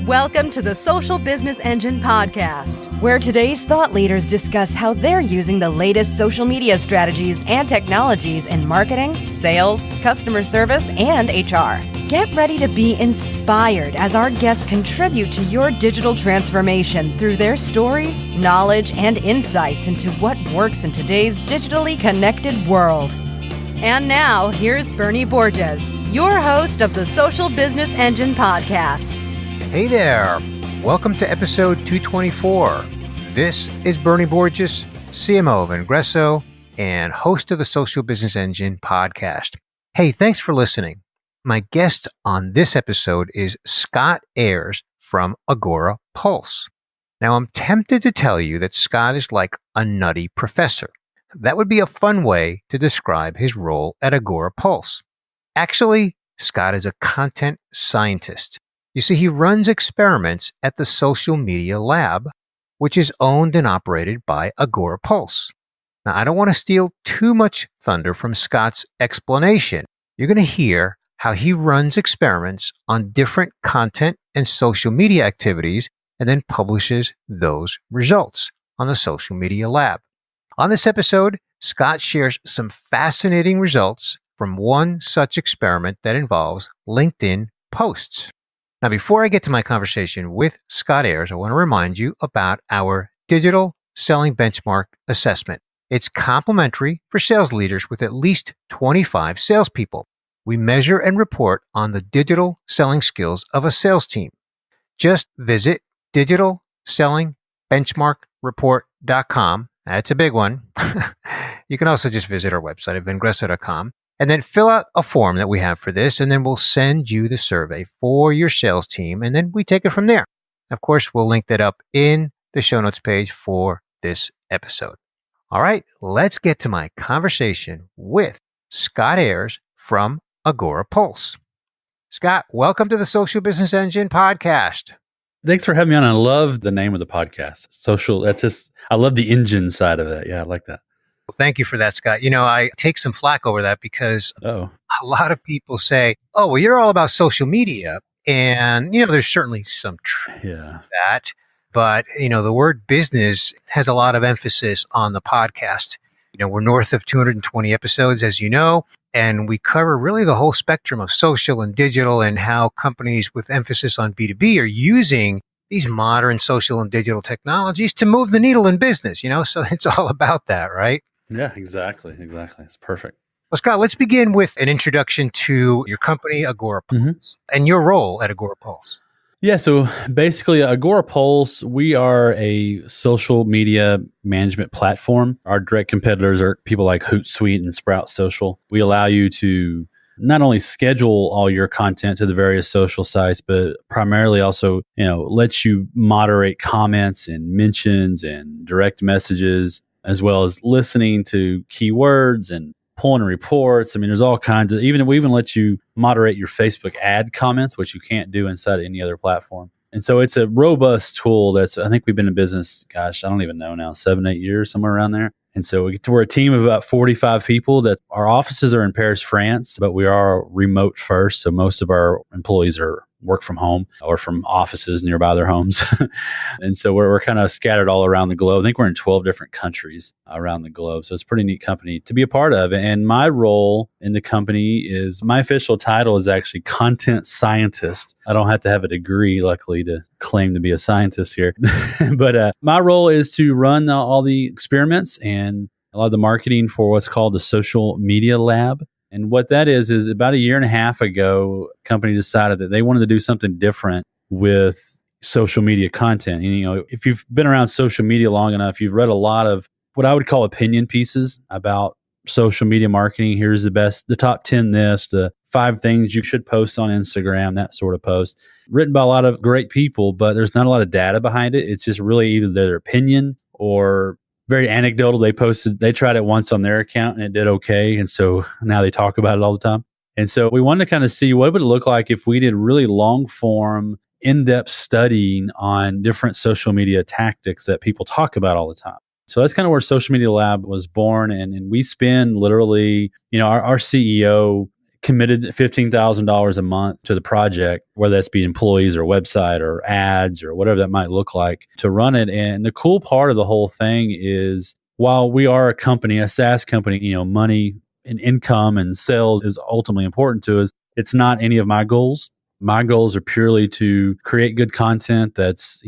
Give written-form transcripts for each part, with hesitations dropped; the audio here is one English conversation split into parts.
Welcome to the Social Business Engine podcast, where today's thought leaders discuss how they're using the latest social media strategies and technologies in marketing, sales, customer service, and HR. Get ready to be inspired as our guests contribute to your digital transformation through their stories, knowledge, and insights into what works in today's digitally connected world. And now, here's Bernie Borges, your host of the Social Business Engine podcast. Hey there. Welcome to episode 224. This is Bernie Borges, CMO of Vengreso and host of the Social Business Engine podcast. Hey, thanks for listening. My guest on this episode is Scott Ayres from Agorapulse. Now, I'm tempted to tell you that Scott is like a nutty professor. That would be a fun way to describe his role at Agorapulse. Actually, Scott is a content scientist. You see, he runs experiments at the Social Media Lab, which is owned and operated by Agorapulse. Now, I don't want to steal too much thunder from Scott's explanation. You're going to hear how he runs experiments on different content and social media activities and then publishes those results on the Social Media Lab. On this episode, Scott shares some fascinating results from one such experiment that involves LinkedIn posts. Now, before I get to my conversation with Scott Ayres, I want to remind you about our digital selling benchmark assessment. It's complimentary for sales leaders with at least 25 salespeople. We measure and report on the digital selling skills of a sales team. Just visit digitalsellingbenchmarkreport.com. That's a big one. You can also just visit our website at vengreso.com. And then fill out a form that we have for this, and then we'll send you the survey for your sales team, and then we take it from there. Of course, we'll link that up in the show notes page for this episode. All right, let's get to my conversation with Scott Ayres from Agorapulse. Scott, welcome to the Social Business Engine podcast. Thanks for having me on. I love the name of the podcast. I love the engine side of that. Yeah, I like that. Well, thank you for that, Scott. You know, I take some flack over that because a lot of people say, oh, well, you're all about social media. And, you know, there's certainly some truth to that. But, you know, the word business has a lot of emphasis on the podcast. You know, we're north of 220 episodes, as you know, and we cover really the whole spectrum of social and digital and how companies with emphasis on B2B are using these modern social and digital technologies to move the needle in business, you know, so it's all about that, right? Yeah, exactly. It's perfect. Well, Scott, let's begin with an introduction to your company, Agorapulse, and your role at Agorapulse. Yeah, so basically, Agorapulse, we are a social media management platform. Our direct competitors are people like Hootsuite and Sprout Social. We allow you to not only schedule all your content to the various social sites, but primarily also, you know, lets you moderate comments and mentions and direct messages, as well as listening to keywords and pulling reports. I mean, there's all kinds of, we even let you moderate your Facebook ad comments, which you can't do inside any other platform. And so it's a robust tool I think we've been in business, I don't even know now, 7-8 years, somewhere around there. And so we're a team of about 45 people that our offices are in Paris, France, but we are remote first. So most of our employees work from home or from offices nearby their homes. And so we're kind of scattered all around the globe. I think we're in 12 different countries around the globe. So it's a pretty neat company to be a part of. And my role in the company my official title is actually content scientist. I don't have to have a degree, luckily, to claim to be a scientist here. But my role is to run all the experiments and a lot of the marketing for what's called the Social Media Lab. And what that is about a year and a half ago, a company decided that they wanted to do something different with social media content. And, you know, if you've been around social media long enough, you've read a lot of what I would call opinion pieces about social media marketing. Here's the top 10 the 5 things you should post on Instagram, that sort of post. Written by a lot of great people, but there's not a lot of data behind it. It's just really either their opinion or very anecdotal. They tried it once on their account and it did okay. And so now they talk about it all the time. And so we wanted to kind of see what would it look like if we did really long form, in-depth studying on different social media tactics that people talk about all the time. So that's kind of where Social Media Lab was born. And we spend literally, you know, our CEO committed $15,000 a month to the project, whether that's be employees or website or ads or whatever that might look like to run it. And the cool part of the whole thing is while we are a company, a SaaS company, money and income and sales is ultimately important to us, it's not any of my goals. My goals are purely to create good content that's,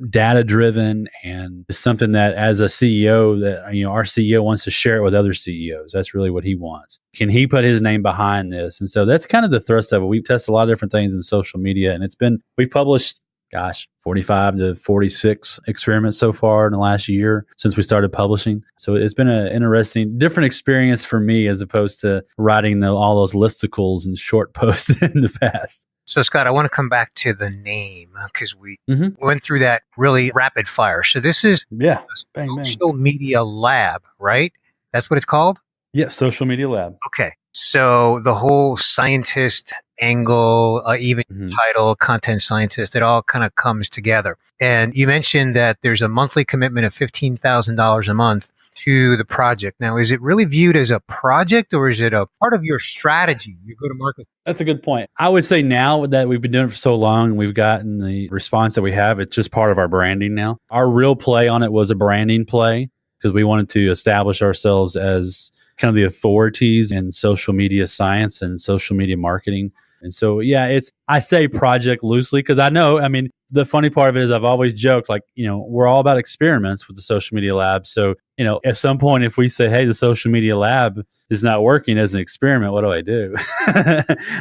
data driven and is something that as a CEO that, our CEO wants to share it with other CEOs. That's really what he wants. Can he put his name behind this? And so that's kind of the thrust of it. We've tested a lot of different things in social media and we've published 45 to 46 experiments so far in the last year since we started publishing. So it's been an interesting, different experience for me as opposed to writing all those listicles and short posts in the past. So, Scott, I want to come back to the name because we went through that really rapid fire. So this is a social media lab, right? That's what it's called? Yeah, social media lab. Okay. So the whole scientist angle, even title, content scientist, it all kind of comes together. And you mentioned that there's a monthly commitment of $15,000 a month to the project. Now, is it really viewed as a project or is it a part of your strategy, your go-to-market? That's a good point. I would say now that we've been doing it for so long, we've gotten the response that we have. It's just part of our branding now. Our real play on it was a branding play because we wanted to establish ourselves as kind of the authorities in social media science and social media marketing. And so, I say project loosely because the funny part of it is I've always joked, we're all about experiments with the social media lab. So, at some point, if we say, hey, the social media lab is not working as an experiment, what do I do?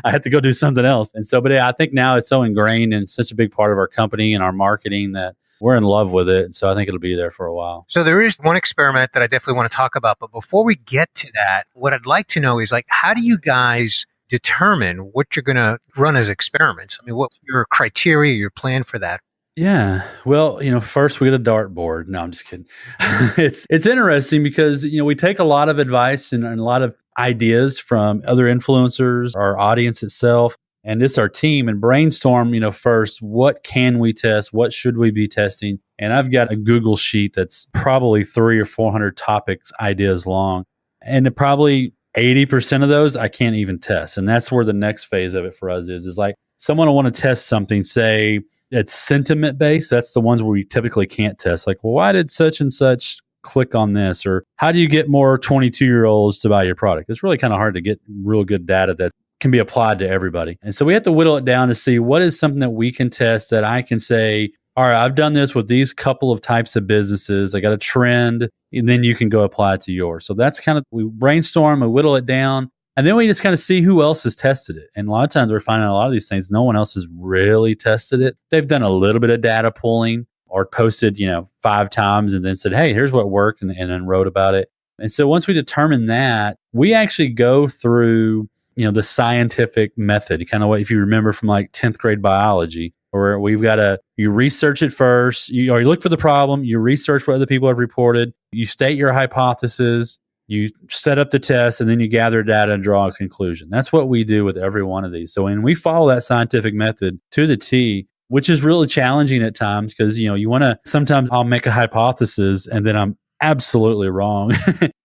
I have to go do something else. And so, but I think now it's so ingrained and such a big part of our company and our marketing that we're in love with it. So I think it'll be there for a while. So there is one experiment that I definitely want to talk about. But before we get to that, what I'd like to know is how do you guys determine what you're going to run as experiments? I mean, what's your criteria, your plan for that? Yeah. Well, first we get a dartboard. No, I'm just kidding. It's interesting because, we take a lot of advice and a lot of ideas from other influencers, our audience itself, and it's our team and brainstorm, first, what can we test? What should we be testing? And I've got a Google sheet that's probably 300 or 400 topics, ideas long. And probably 80% of those I can't even test. And that's where the next phase of it for us is someone will want to test something, say it's sentiment based. That's the ones where we typically can't test. Why did such and such click on this? Or how do you get more 22-year-olds to buy your product? It's really kind of hard to get real good data that can be applied to everybody. And so we have to whittle it down to see what is something that we can test that I can say, all right, I've done this with these couple of types of businesses. I got a trend, and then you can go apply it to yours. So that's we brainstorm, we whittle it down, and then we just kind of see who else has tested it. And a lot of times we're finding a lot of these things, no one else has really tested it. They've done a little bit of data pulling or posted, 5 times and then said, hey, here's what worked and then wrote about it. And so once we determine that, we actually go through, the scientific method, kind of what, if you remember from 10th grade biology, where we've got you research it first, you look for the problem, you research what other people have reported, you state your hypothesis, you set up the test, and then you gather data and draw a conclusion. That's what we do with every one of these. So when we follow that scientific method to the T, which is really challenging at times because, you want to, sometimes I'll make a hypothesis and then I'm absolutely wrong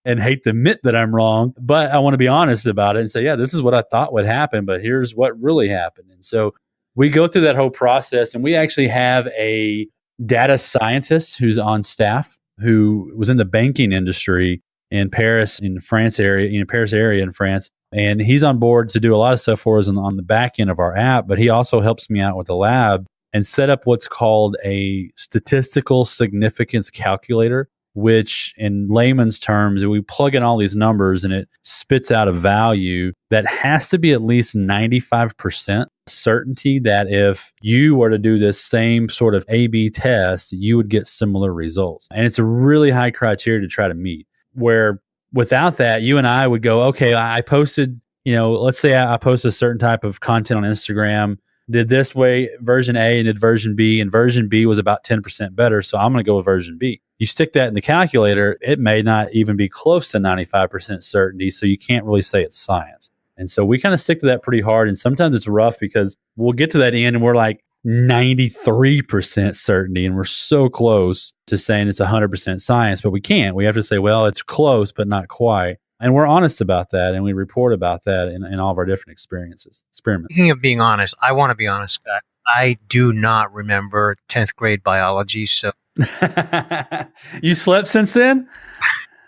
and hate to admit that I'm wrong, but I want to be honest about it and say, yeah, this is what I thought would happen, but here's what really happened. And so we go through that whole process, and we actually have a data scientist who's on staff who was in the banking industry in Paris, in France area, Paris area in France. And he's on board to do a lot of stuff for us on the back end of our app, but he also helps me out with the lab and set up what's called a statistical significance calculator, which in layman's terms, we plug in all these numbers and it spits out a value that has to be at least 95% certainty that if you were to do this same sort of A/B test, you would get similar results. And it's a really high criteria to try to meet, where without that, you and I would go, okay, I posted, let's say I posted a certain type of content on Instagram, did this way version A and did version B, and version B was about 10% better. So I'm going to go with version B. You stick that in the calculator, it may not even be close to 95% certainty. So you can't really say it's science. And so we kind of stick to that pretty hard. And sometimes it's rough because we'll get to that end and we're 93% certainty. And we're so close to saying it's 100% science, but we can't. We have to say, well, it's close, but not quite. And we're honest about that, and we report about that in all of our different experiments. Speaking of being honest, I want to be honest, Scott. I do not remember 10th grade biology, so You slept since then?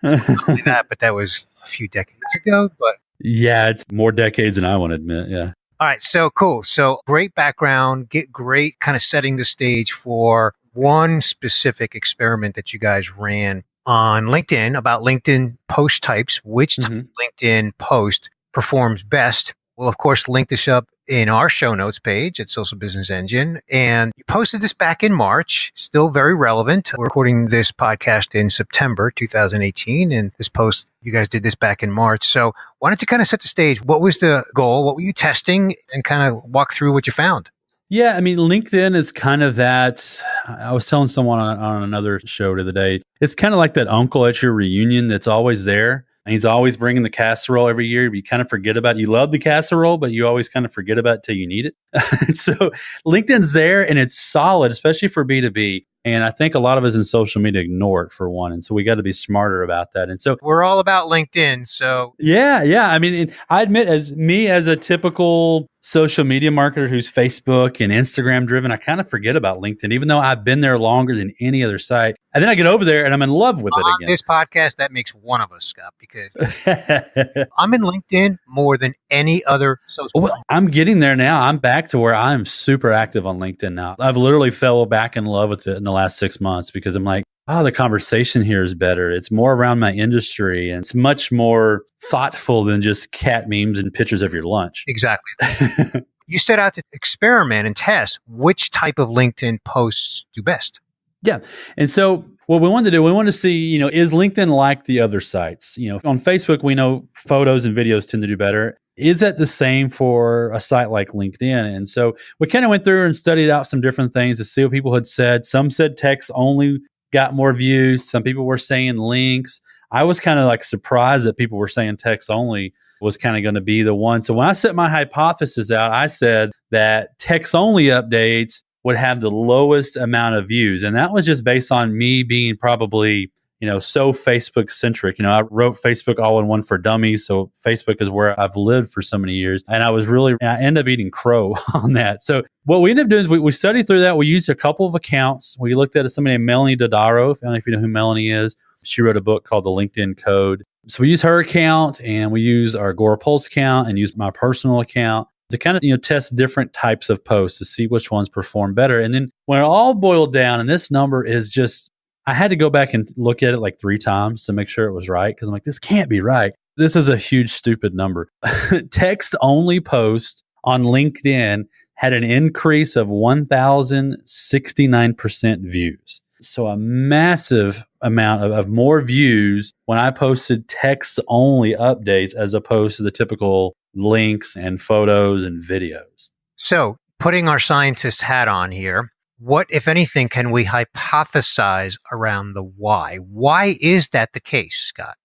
not only that, but that was a few decades ago. But Yeah, it's more decades than I want to admit. Yeah. all right, so cool. So great background, get great kind of setting the stage for one specific experiment that you guys ran on LinkedIn about LinkedIn post types, which type of LinkedIn post performs best. We'll, of course, link this up in our show notes page at Social Business Engine. And you posted this back in March, still very relevant. We're recording this podcast in September 2018. And this post, you guys did this back in March. So why don't you kind of set the stage? What was the goal? What were you testing? And kind of walk through what you found. Yeah, I mean, LinkedIn is kind of that. I was telling someone on another show the other day, it's kind of like that uncle at your reunion that's always there. And he's always bringing the casserole every year. You kind of forget about it. You love the casserole, but you always kind of forget about it till you need it. So LinkedIn's there and it's solid, especially for B2B. And I think a lot of us in social media ignore it for one. And so we got to be smarter about that. And so we're all about LinkedIn. So yeah. I mean, I admit as a typical social media marketer who's Facebook and Instagram driven, I kind of forget about LinkedIn, even though I've been there longer than any other site. And then I get over there and I'm in love with it again. On this podcast, that makes one of us, Scott, because I'm in LinkedIn more than any other social media. Well, I'm getting there now. I'm back to where I'm super active on LinkedIn now. I've literally fell back in love with it in the last 6 months because I'm like, oh, the conversation here is better. It's more around my industry and it's much more thoughtful than just cat memes and pictures of your lunch. Exactly. You set out to experiment and test which type of LinkedIn posts do best. Yeah. And so what we wanted to do, we wanted to see, is LinkedIn like the other sites? On Facebook, we know photos and videos tend to do better. Is that the same for a site like LinkedIn? And so we kind of went through and studied out some different things to see what people had said. Some said text only got more views. Some people were saying links. I was kind of like surprised that people were saying text only was kind of going to be the one. So when I set my hypothesis out, I said that text only updates would have the lowest amount of views. And that was just based on me being probably, so Facebook centric. I wrote Facebook All-in-One for Dummies. So Facebook is where I've lived for so many years. And I ended up eating crow on that. So what we ended up doing is we studied through that. We used a couple of accounts. We looked at somebody named Melanie Dodaro. I don't know if you know who Melanie is. She wrote a book called The LinkedIn Code. So we use her account and we use our Agorapulse account and use my personal account to kind of test different types of posts to see which ones perform better. And then when it all boiled down, and this number is just, I had to go back and look at it like 3 times to make sure it was right because I'm like, this can't be right. This is a huge, stupid number. Text only post on LinkedIn had an increase of 1,069% views. So a massive amount of more views when I posted text only updates as opposed to the typical links and photos and videos. So putting our scientist hat on here, what, if anything, can we hypothesize around the why? Why is that the case, Scott?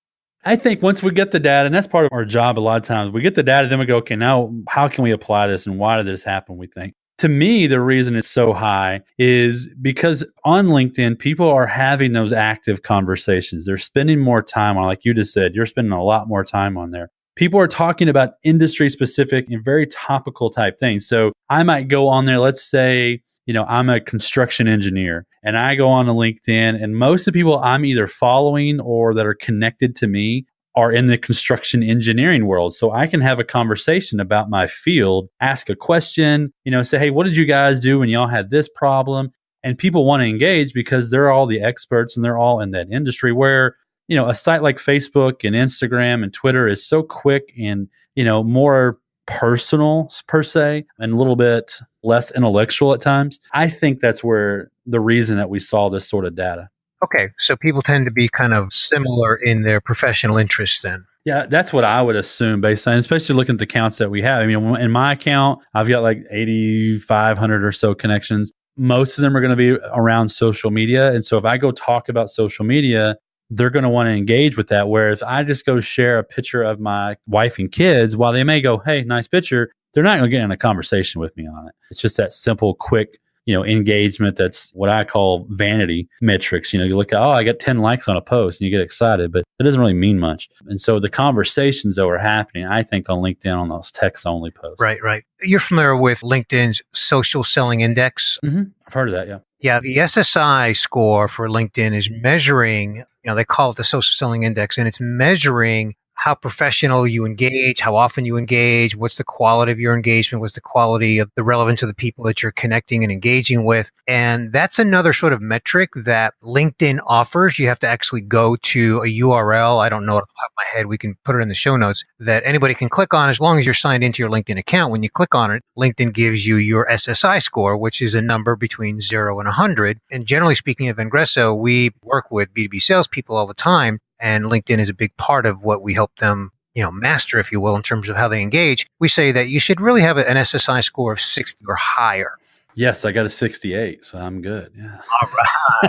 I think once we get the data, and that's part of our job a lot of times, we get the data, then we go, okay, now how can we apply this and why did this happen, we think? To me, the reason it's so high is because on LinkedIn, people are having those active conversations. They're spending more time on, like you just said, you're spending a lot more time on there. People are talking about industry specific and very topical type things. So I might go on there, let's say, I'm a construction engineer and I go on to LinkedIn and most of the people I'm either following or that are connected to me are in the construction engineering world. So I can have a conversation about my field, ask a question, say, hey, what did you guys do when y'all had this problem? And people want to engage because they're all the experts and they're all in that industry where, a site like Facebook and Instagram and Twitter is so quick and, more personal per se and a little bit less intellectual at times. I think that's where the reason that we saw this sort of data. Okay, so people tend to be kind of similar in their professional interests then. Yeah, that's what I would assume based on, especially looking at the accounts that we have. I mean, in my account, I've got like 8,500 or so connections. Most of them are going to be around social media. And so if I go talk about social media, they're going to want to engage with that. Whereas I just go share a picture of my wife and kids, while they may go, hey, nice picture, they're not going to get in a conversation with me on it. It's just that simple, quick engagement that's what I call vanity metrics. You look at, I got 10 likes on a post and you get excited, but it doesn't really mean much. And so the conversations that were happening, I think, on LinkedIn on those text only posts. Right. You're familiar with LinkedIn's social selling index? Mm-hmm. I've heard of that. Yeah. Yeah. The SSI score for LinkedIn is measuring, they call it the social selling index, and it's measuring how professional you engage, how often you engage, what's the quality of your engagement, what's the quality of the relevance of the people that you're connecting and engaging with. And that's another sort of metric that LinkedIn offers. You have to actually go to a URL. I don't know off the top of my head. We can put it in the show notes that anybody can click on as long as you're signed into your LinkedIn account. When you click on it, LinkedIn gives you your SSI score, which is a number between 0 and 100. And generally speaking at Vengreso, we work with B2B salespeople all the time. And LinkedIn is a big part of what we help them, master, if you will, in terms of how they engage. We say that you should really have an SSI score of 60 or higher. Yes, I got a 68, so I'm good. Yeah. All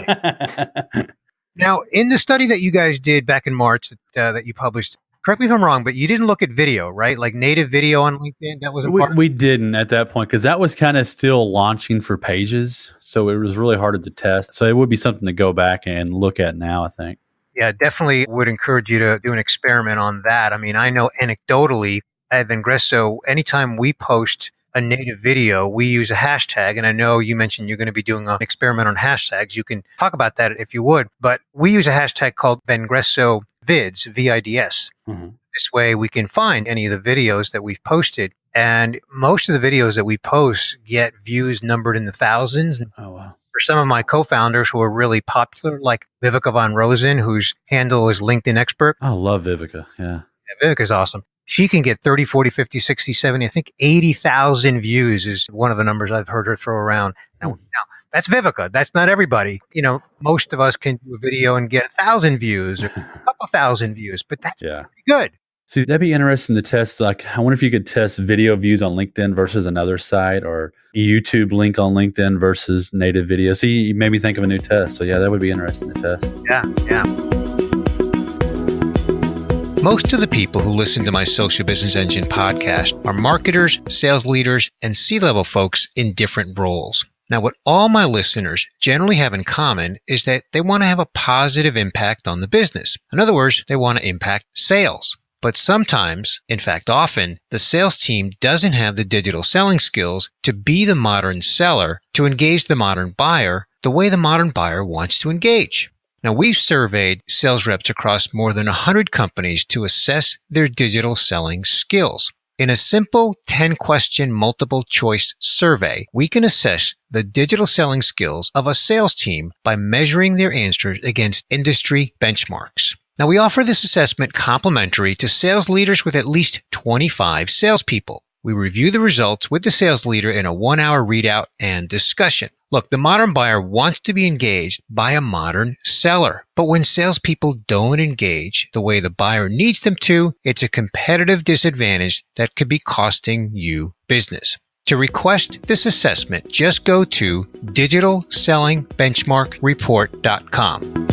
right. Now, in the study that you guys did back in March that you published, correct me if I'm wrong, but you didn't look at video, right? Like native video on LinkedIn? That wasn't part of it? We didn't at that point because that was kind of still launching for pages. So it was really hard to test. So it would be something to go back and look at now, I think. Yeah, definitely would encourage you to do an experiment on that. I mean, I know anecdotally at Vengreso, anytime we post a native video, we use a hashtag. And I know you mentioned you're going to be doing an experiment on hashtags. You can talk about that if you would. But we use a hashtag called Vengreso Vids, VIDS. Mm-hmm. This way we can find any of the videos that we've posted. And most of the videos that we post get views numbered in the thousands. Oh, wow. For some of my co-founders who are really popular, like Vivica von Rosen, whose handle is LinkedIn Expert. I love Vivica. Yeah. Vivica's awesome. She can get 30, 40, 50, 60, 70, I think 80,000 views is one of the numbers I've heard her throw around. Now, that's Vivica. That's not everybody. Most of us can do a video and get 1,000 views or a couple thousand views, but that's pretty good. See, that'd be interesting to test. Like, I wonder if you could test video views on LinkedIn versus another site, or a YouTube link on LinkedIn versus native video. See, you made me think of a new test. So yeah, that would be interesting to test. Yeah. Most of the people who listen to my Social Business Engine podcast are marketers, sales leaders, and C-level folks in different roles. Now, what all my listeners generally have in common is that they want to have a positive impact on the business. In other words, they want to impact sales. But sometimes, in fact often, the sales team doesn't have the digital selling skills to be the modern seller, to engage the modern buyer the way the modern buyer wants to engage. Now, we've surveyed sales reps across more than 100 companies to assess their digital selling skills. In a simple 10-question multiple choice survey, we can assess the digital selling skills of a sales team by measuring their answers against industry benchmarks. Now, we offer this assessment complimentary to sales leaders with at least 25 salespeople. We review the results with the sales leader in a 1-hour readout and discussion. Look, the modern buyer wants to be engaged by a modern seller. But when salespeople don't engage the way the buyer needs them to, it's a competitive disadvantage that could be costing you business. To request this assessment, just go to digitalsellingbenchmarkreport.com.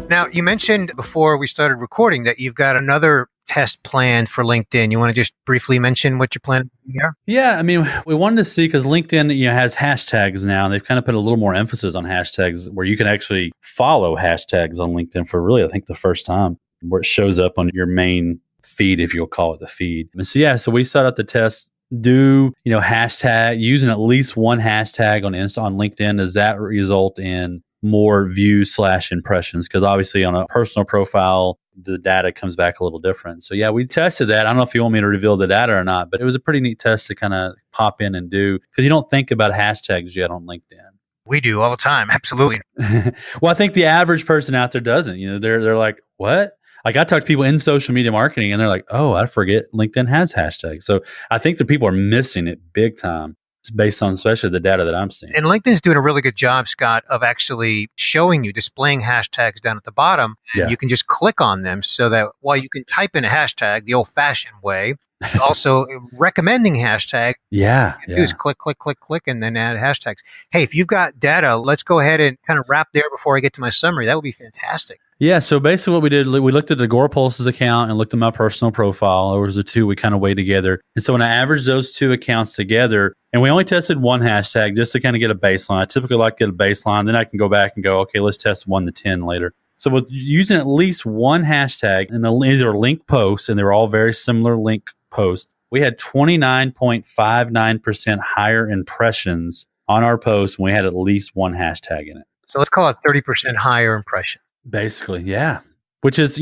Now, you mentioned before we started recording that you've got another test planned for LinkedIn. You want to just briefly mention what you're planning here? Yeah, I mean, we wanted to see, because LinkedIn has hashtags now, and they've kind of put a little more emphasis on hashtags where you can actually follow hashtags on LinkedIn for really, I think, the first time, where it shows up on your main feed, if you'll call it the feed. And so we set out the test. Do hashtag, using at least one hashtag on LinkedIn, does that result in more views / impressions? Because obviously on a personal profile, the data comes back a little different. So yeah, we tested that. I don't know if you want me to reveal the data or not, but it was a pretty neat test to kind of pop in and do, because you don't think about hashtags yet on LinkedIn. We do all the time. Absolutely. Well, I think the average person out there doesn't. They're like, what? Like, I talk to people in social media marketing and they're like, oh, I forget LinkedIn has hashtags. So I think the people are missing it big time, based on especially the data that I'm seeing. And LinkedIn's doing a really good job, Scott, of actually showing you, displaying hashtags down at the bottom. And you can just click on them so that while you can type in a hashtag the old-fashioned way, Also, recommending hashtags. Yeah. Do is click, click, click, click, and then add hashtags. Hey, if you've got data, let's go ahead and kind of wrap there before I get to my summary. That would be fantastic. Yeah. So basically what we did, we looked at Agorapulse's account and looked at my personal profile. There was the two we kind of weighed together. And so when I averaged those two accounts together, and we only tested one hashtag just to kind of get a baseline. I typically like to get a baseline. Then I can go back and go, okay, let's test 1 to 10 later. So with using at least one hashtag, and these are link posts, and they were all very similar link posts, we had 29.59% higher impressions on our post when we had at least one hashtag in it. So let's call it 30% higher impression. Basically, yeah. Which is,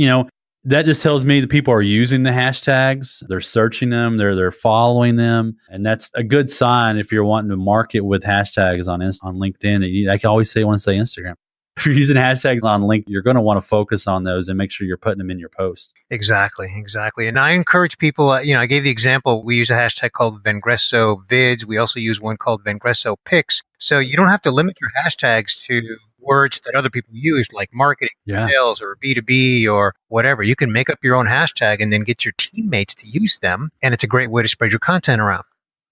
that just tells me that people are using the hashtags, they're searching them, they're following them, and that's a good sign if you're wanting to market with hashtags on LinkedIn. I can always want to say Instagram. If you're using hashtags on LinkedIn, you're going to want to focus on those and make sure you're putting them in your posts. Exactly. And I encourage people, I gave the example, we use a hashtag called Vengreso vids. We also use one called Vengreso pics. So you don't have to limit your hashtags to words that other people use, like marketing, sales, or B2B, or whatever. You can make up your own hashtag and then get your teammates to use them. And it's a great way to spread your content around.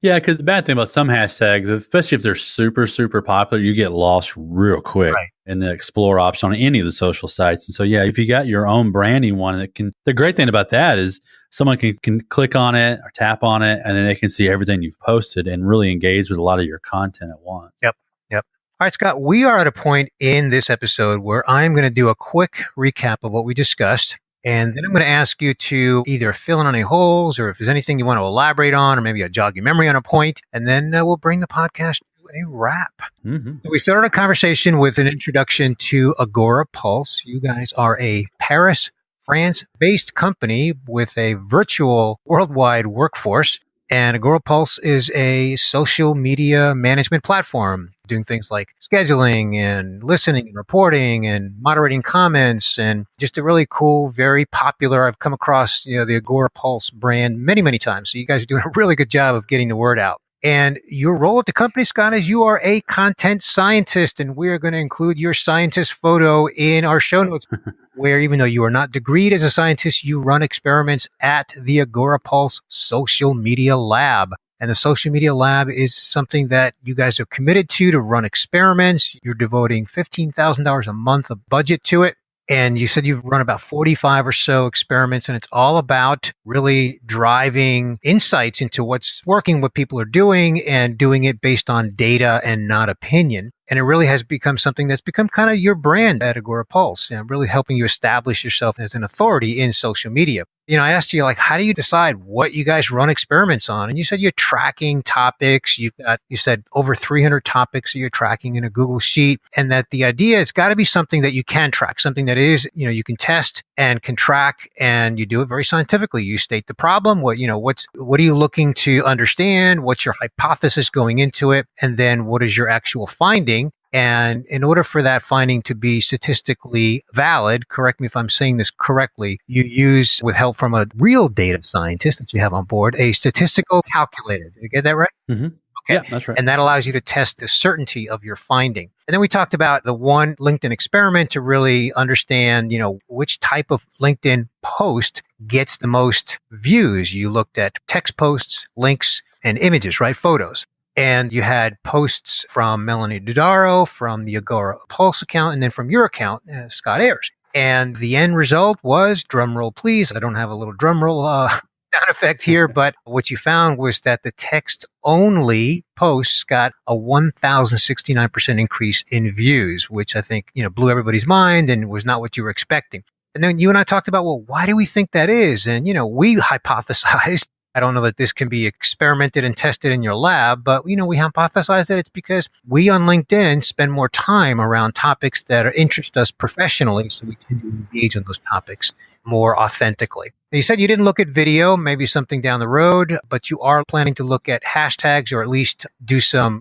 Yeah, because the bad thing about some hashtags, especially if they're super, super popular, you get lost real quick in the explore option on any of the social sites. And so, yeah, if you got your own branding one, the great thing about that is someone can click on it or tap on it, and then they can see everything you've posted and really engage with a lot of your content at once. Yep. All right, Scott, we are at a point in this episode where I'm going to do a quick recap of what we discussed. And then I'm going to ask you to either fill in any holes, or if there's anything you want to elaborate on, or maybe jog your memory on a point, and then we'll bring the podcast to a wrap. Mm-hmm. So we started a conversation with an introduction to Agorapulse. You guys are a Paris, France-based company with a virtual worldwide workforce. And Agorapulse is a social media management platform, doing things like scheduling and listening and reporting and moderating comments, and just a really cool, very popular. I've come across the Agorapulse brand many, many times. So you guys are doing a really good job of getting the word out. And your role at the company, Scott, is you are a content scientist, and we are going to include your scientist photo in our show notes, where even though you are not degreed as a scientist, you run experiments at the Agorapulse Social Media Lab. And the Social Media Lab is something that you guys are committed to run experiments. You're devoting $15,000 a month of budget to it. And you said you've run about 45 or so experiments, and it's all about really driving insights into what's working, what people are doing, and doing it based on data and not opinion. And it really has become something that's become kind of your brand at Agorapulse, and really helping you establish yourself as an authority in social media. I asked you, how do you decide what you guys run experiments on? And you said you're tracking topics. You said over 300 topics that you're tracking in a Google Sheet, and that the idea, it's got to be something that you can track, something that is, you can test and can track, and you do it very scientifically. You state the problem, what are you looking to understand? What's your hypothesis going into it? And then what is your actual finding? And in order for that finding to be statistically valid, correct me if I'm saying this correctly, you use, with help from a real data scientist that you have on board, a statistical calculator. Did I get that right? Mm-hmm. Okay. Yeah, that's right. And that allows you to test the certainty of your finding. And then we talked about the one LinkedIn experiment to really understand, which type of LinkedIn post gets the most views. You looked at text posts, links, and images, right? Photos. And you had posts from Melanie Dodaro, from the Agorapulse account, and then from your account, Scott Ayres. And the end result was, drum roll please, I don't have a little drum roll sound effect here, but what you found was that the text-only posts got a 1,069% increase in views, which I think, blew everybody's mind and was not what you were expecting. And then you and I talked about, well, why do we think that is? And, we hypothesized, I don't know that this can be experimented and tested in your lab, but, we hypothesize that it's because we on LinkedIn spend more time around topics that interest us professionally, so we tend to engage in those topics more authentically. Now, you said you didn't look at video, maybe something down the road, but you are planning to look at hashtags, or at least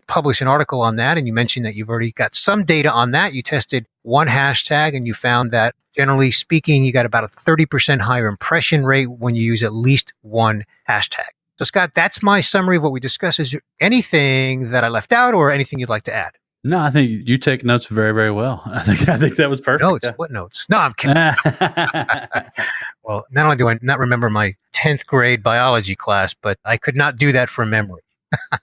publish an article on that. And you mentioned that you've already got some data on that. You tested one hashtag, and you found that, generally speaking, you got about a 30% higher impression rate when you use at least one hashtag. So, Scott, that's my summary of what we discussed. Is there anything that I left out, or anything you'd like to add? No, I think you take notes very, very well. I think that was perfect. Notes? What notes? No, I'm kidding. Well, not only do I not remember my 10th grade biology class, but I could not do that from memory.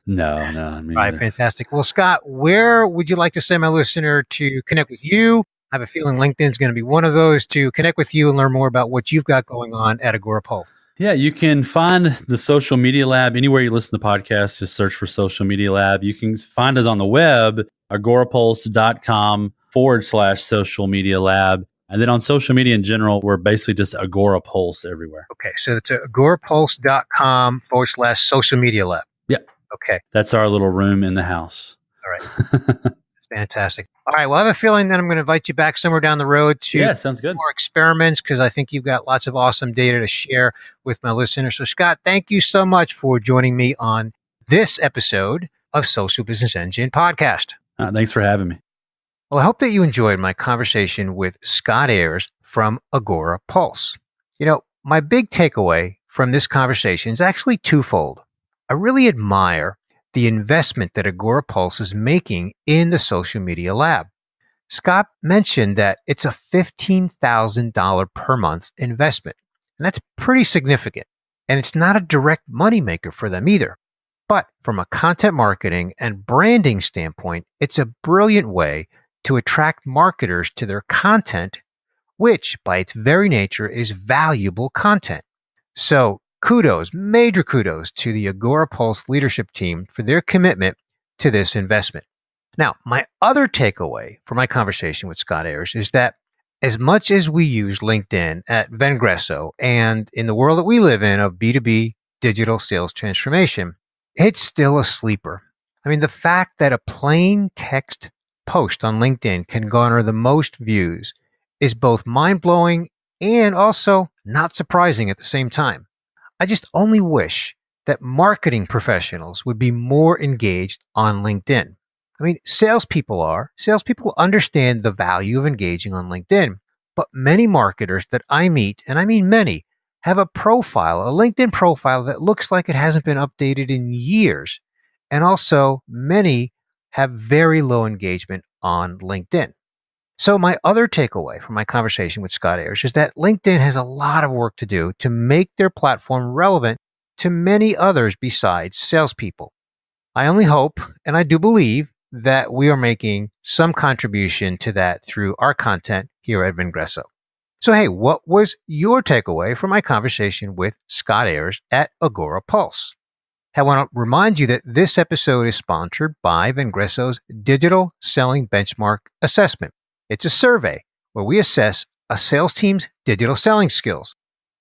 No, Right, fantastic. Well, Scott, where would you like to send my listener to connect with you? I have a feeling LinkedIn is going to be one of those to connect with you and learn more about what you've got going on at Agorapulse. Yeah, you can find the Social Media Lab anywhere you listen to podcasts. Just search for Social Media Lab. You can find us on the web, agorapulse.com/social media lab. And then on social media in general, we're basically just Agorapulse everywhere. Okay, so it's agorapulse.com/social media lab. Yep. Okay. That's our little room in the house. All right. Fantastic. All right. Well, I have a feeling that I'm going to invite you back somewhere down the road to sounds good. more experiments because I think you've got lots of awesome data to share with my listeners. So, Scott, thank you so much for joining me on this episode of Social Business Engine Podcast. Thanks for having me. Well, I hope that you enjoyed my conversation with Scott Ayres from Agorapulse. You know, my big takeaway from this conversation is actually twofold. I really admire the investment that Agorapulse is making in the social media lab. Scott mentioned that it's a $15,000 per month investment, and that's pretty significant. And it's not a direct moneymaker for them either. But from a content marketing and branding standpoint, it's a brilliant way to attract marketers to their content, which by its very nature is valuable content. So major kudos to the Agorapulse leadership team for their commitment to this investment. Now, my other takeaway from my conversation with Scott Ayres is that as much as we use LinkedIn at Vengreso and in the world that we live in of B2B digital sales transformation, it's still a sleeper. I mean, the fact that a plain text post on LinkedIn can garner the most views is both mind-blowing and also not surprising at the same time. I just only wish that marketing professionals would be more engaged on LinkedIn. I mean, salespeople understand the value of engaging on LinkedIn, but many marketers that I meet, and I mean many, have a LinkedIn profile that looks like it hasn't been updated in years. And also, many have very low engagement on LinkedIn. So my other takeaway from my conversation with Scott Ayres is that LinkedIn has a lot of work to do to make their platform relevant to many others besides salespeople. I only hope, and I do believe, that we are making some contribution to that through our content here at Vengreso. So hey, what was your takeaway from my conversation with Scott Ayres at Agorapulse? I want to remind you that this episode is sponsored by Vengreso's Digital Selling Benchmark Assessment. It's a survey where we assess a sales team's digital selling skills.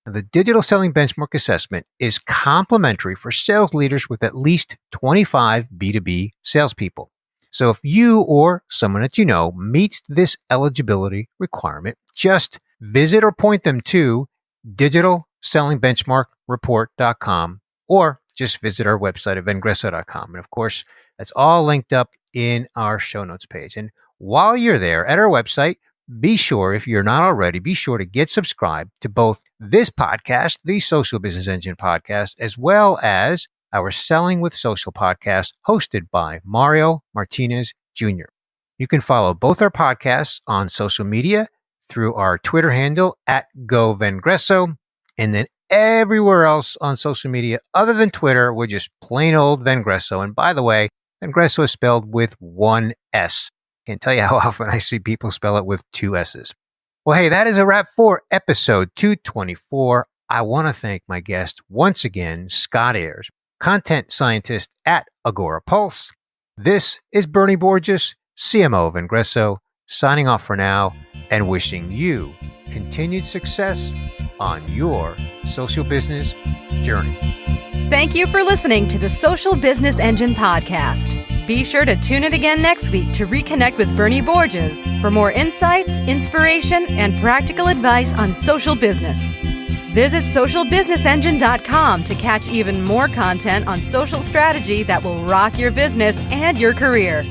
Now, the Digital Selling Benchmark Assessment is complimentary for sales leaders with at least 25 B2B salespeople. So if you or someone that you know meets this eligibility requirement, just visit or point them to digitalsellingbenchmarkreport.com or just visit our website at vengreso.com. And of course, that's all linked up in our show notes page. And while you're there at our website, be sure, if you're not already, be sure to get subscribed to both this podcast, the Social Business Engine podcast, as well as our Selling with Social podcast hosted by Mario Martinez Jr. You can follow both our podcasts on social media through our Twitter handle at GoVengreso, and then everywhere else on social media other than Twitter, we're just plain old Vengreso. And by the way, Vengreso is spelled with one S. Can't tell you how often I see people spell it with two S's. Well, hey, that is a wrap for episode 224. I want to thank my guest once again, Scott Ayres, content scientist at Agorapulse. This is Bernie Borges, CMO of Vengreso, signing off for now and wishing you continued success on your social business journey. Thank you for listening to the Social Business Engine podcast. Be sure to tune in again next week to reconnect with Bernie Borges for more insights, inspiration, and practical advice on social business. Visit socialbusinessengine.com to catch even more content on social strategy that will rock your business and your career.